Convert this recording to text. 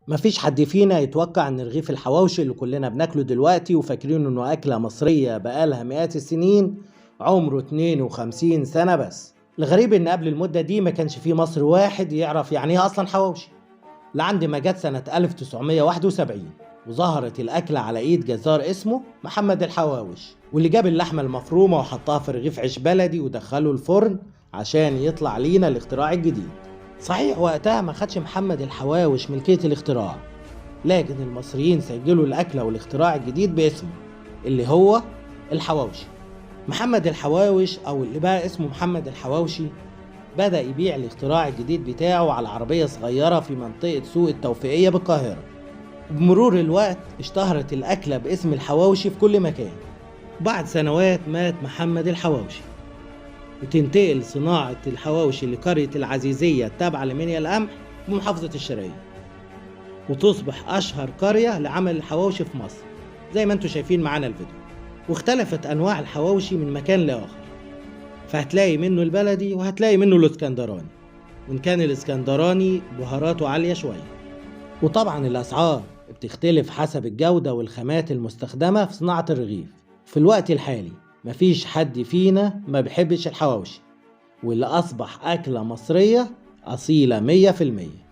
مفيش حد فينا يتوقع ان رغيف الحواوشي اللي كلنا بناكله دلوقتي وفاكرين انه اكلة مصرية بقالها مئات السنين عمره 52 سنة بس. الغريب ان قبل المدة دي ما كانش في مصري واحد يعرف يعني ايه اصلا حواوشي، لعند ما جت سنة 1971 وظهرت الأكلة على إيد جزار اسمه محمد الحواوش، واللي جاب اللحمة المفرومة وحطها في رغيف عيش بلدي ودخله الفرن عشان يطلع لينا الاختراع الجديد. صحيح وقتها ما خدش محمد الحواوش ملكية الاختراع، لكن المصريين سجلوا الأكلة والاختراع الجديد باسمه اللي هو الحواوشي. محمد الحواوش أو اللي بقى اسمه محمد الحواوشي بدأ يبيع الاختراع الجديد بتاعه على عربية صغيرة في منطقة سوق التوفيقية بالقاهرة. بمرور الوقت اشتهرت الأكلة باسم الحواوشي في كل مكان. بعد سنوات مات محمد الحواوشي وتنتقل صناعة الحواوشي لقرية العزيزية التابعة لمنيا القمح بمحافظة الشرقية، وتصبح أشهر قرية لعمل الحواوشي في مصر زي ما انتم شايفين معانا الفيديو. واختلفت أنواع الحواوشي من مكان لآخر، فهتلاقي منه البلدي وهتلاقي منه الاسكندراني، وإن كان الاسكندراني بهاراته عالية شوية. وطبعا الأسعار بتختلف حسب الجودة والخامات المستخدمة في صناعة الرغيف. في الوقت الحالي مفيش حد فينا ما بيحبش الحواوشي، واللي أصبح أكلة مصرية أصيلة 100%.